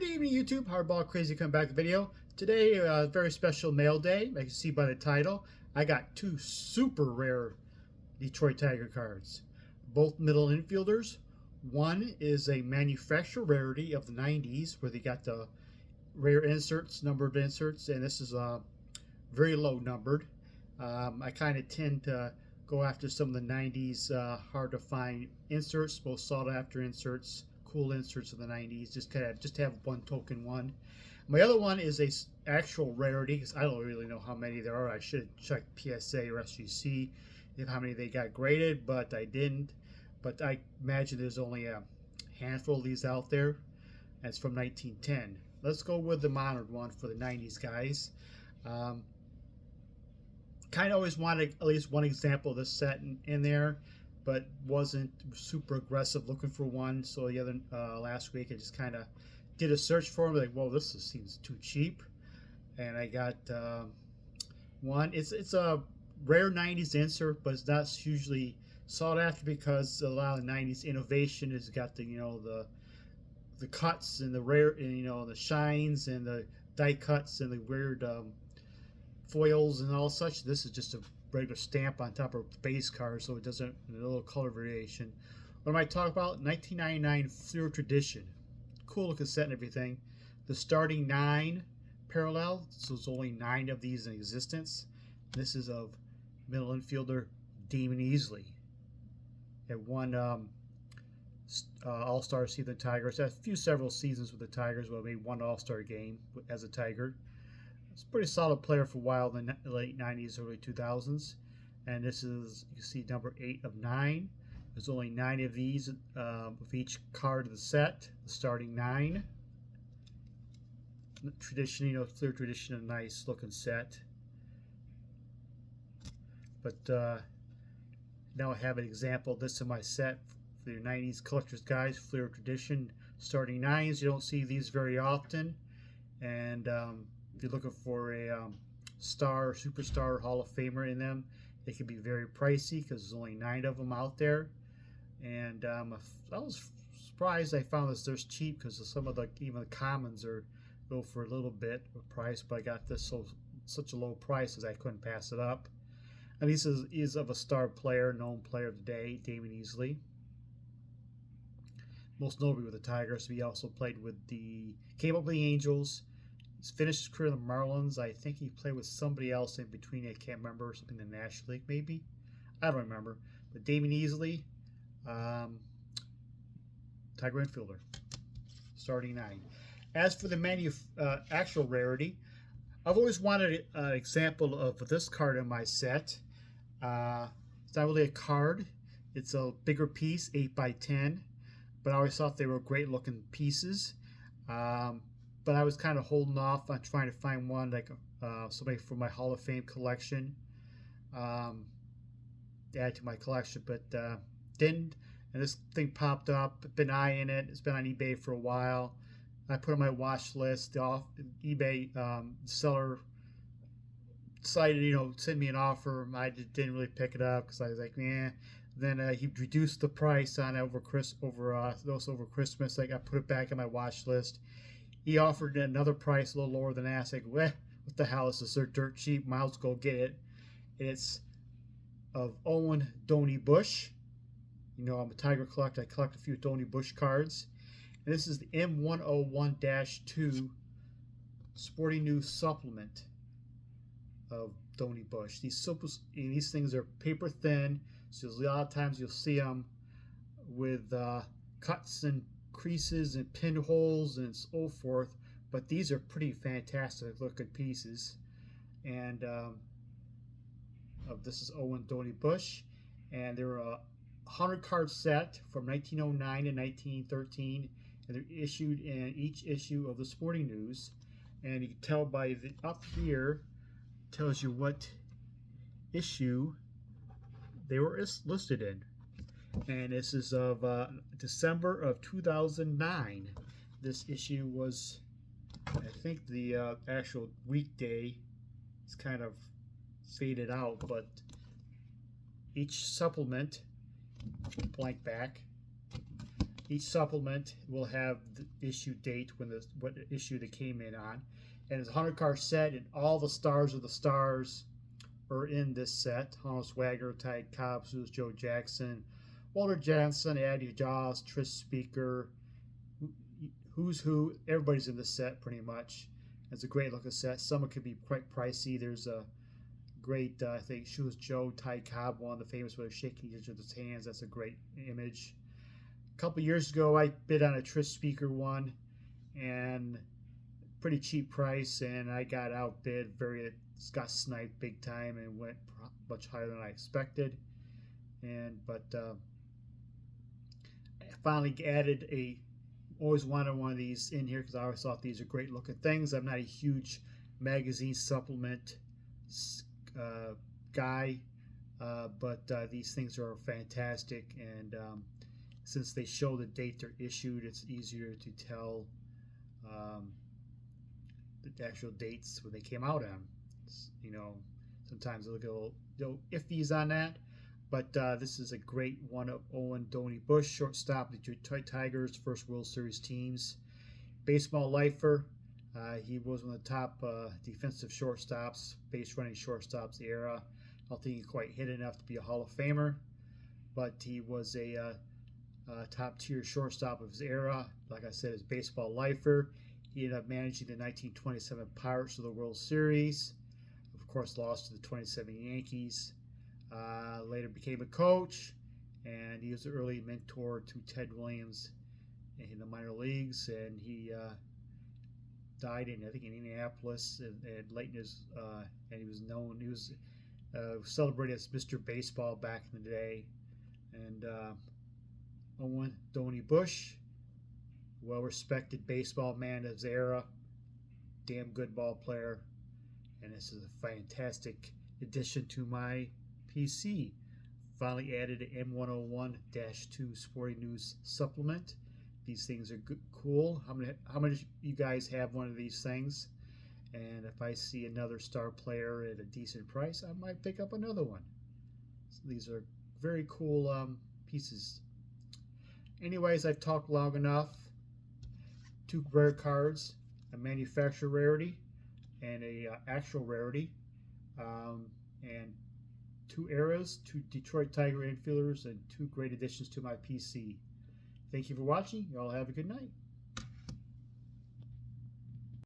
evening, YouTube. Hardball Crazy coming back with the video. Today, a very special mail day. As you see by the title, I got two super rare Detroit Tiger cards. Both middle infielders. One is a manufacturer rarity of the 90s, where they got the rare inserts, numbered inserts, and this is very low numbered. I kind of tend to go after some of the 90s hard to find inserts, most sought after inserts, cool inserts of the 90s. Just to have one token one. My other one is a actual rarity, because I don't really know how many there are. I should have checked PSA or SGC if how many they got graded, but I didn't. But I imagine there's only a handful of these out there. That's from 1910. Let's go with the modern one for the 90s, guys. Kind of always wanted at least one example of this set in there, but wasn't super aggressive looking for one. So the other last week I just kind of did a search for them, like, whoa, this seems too cheap, and I got one. It's a rare 90s insert, but it's not hugely sought after because a lot of the 90s innovation has got the the cuts and the rare, and the shines and the die cuts and the weird foils and all such. This is just a regular stamp on top of the base card, so it doesn't a little color variation. What am I talking about? 1999 Fleer Tradition. Cool looking set and everything. The starting 9 parallel, so there's only 9 of these in existence. This is of middle infielder Damon Easley. It won All-Star season Tigers. Had several seasons with the Tigers, but made one All-Star game as a Tiger. It's a pretty solid player for a while in the late 90s, early 2000s. And this is, you can see, number 8 of 9. There's only 9 of these with each card of the set, the starting 9. Tradition, Fleer Tradition, a nice looking set. But now I have an example of this in my set for your 90s collectors guys, Fleer Tradition, starting 9s. You don't see these very often. And if you're looking for a star, superstar, Hall of Famer in them, they can be very pricey because there's only 9 of them out there. And I was surprised I found this cheap, because some of even the commons go for a little bit of price, but I got this such a low price as I couldn't pass it up. And this is of a star player, known player of the day, Damon Easley. Most notably with the Tigers. He also came up with the Angels. He's finished his career in the Marlins. I think he played with somebody else in between. I can't remember, something in the National League maybe. I don't remember. But Damon Easley, Tiger infielder, starting 9. As for the actual rarity, I've always wanted an example of this card in my set. It's not really a card. It's a bigger piece, 8x10. But I always thought they were great looking pieces. But I was kind of holding off on trying to find one like somebody for my Hall of Fame collection, to add to my collection, but didn't. And this thing popped up. Been eyeing it. It's been on eBay for a while. I put it on my watch list. The eBay seller decided, send me an offer. I didn't really pick it up because I was like, yeah. Then he reduced the price on it over Christmas. Like, I put it back on my watch list. He offered another price a little lower than that. I said, what the hell? This is dirt cheap. Might as well go get it. It's of Owen Donnie Bush. I'm a Tiger collector. I collect a few Donnie Bush cards. And this is the M101-2 Sporting News supplement of Donnie Bush. These things are paper thin, so a lot of times you'll see them with cuts and creases and pinholes and so forth. But these are pretty fantastic looking pieces. And this is Owen Donnie Bush, and they're a 100 card set from 1909 to 1913, and they're issued in each issue of the Sporting News. And you can tell by the up here, tells you what issue they were listed in. And this is of December of 2009. This issue was, I think the actual weekday is kind of faded out, but each supplement, blank back, Each supplement will have the issue date what issue they came in on, and it's a 100-card set, and all the stars of the stars are in this set. Honus Wagner, Ty Cobb, Joe Jackson, Walter Johnson, Addie Jaws, Tris Speaker, who's who. Everybody's in this set pretty much. It's a great looking set. Some of it could be quite pricey. There's a great, I think, Shoes Joe, Ty Cobb, one of the famous with shaking each other's hands. That's a great image. A couple years ago, I bid on a Tris Speaker one, and pretty cheap price, and I got outbid. Got sniped big time and went much higher than I expected. But I finally added always wanted one of these in here because I always thought these are great looking things. I'm not a huge magazine supplement guy, but these things are fantastic, and since they show the date they're issued, it's easier to tell the actual dates when they came out on. You know, sometimes I look a little iffies on that, but this is a great one of Owen Doney Bush, shortstop, the Detroit Tigers, first World Series teams. Baseball lifer. He was one of the top defensive shortstops, base running shortstops era. I don't think he quite hit enough to be a Hall of Famer, but he was a top tier shortstop of his era. Like I said, his baseball lifer. He ended up managing the 1927 Pirates to the World Series. Of course, lost to the 27 Yankees. Later became a coach, and he was an early mentor to Ted Williams in the minor leagues, and he died I think in Indianapolis, and late in his and he was celebrated as Mr. Baseball back in the day. And Owen Doney Bush, well-respected baseball man of his era, damn good ball player, and this is a fantastic addition to my PC. Finally added an M101-2 Sporting News supplement. These things are cool. How many of you guys have one of these things? And if I see another star player at a decent price, I might pick up another one. So these are very cool pieces. Anyways, I've talked long enough. 2 rare cards, a manufacturer rarity and a actual rarity, and 2 eras, 2 Detroit Tiger infielders, and 2 great additions to my PC. Thank you for watching. You all have a good night.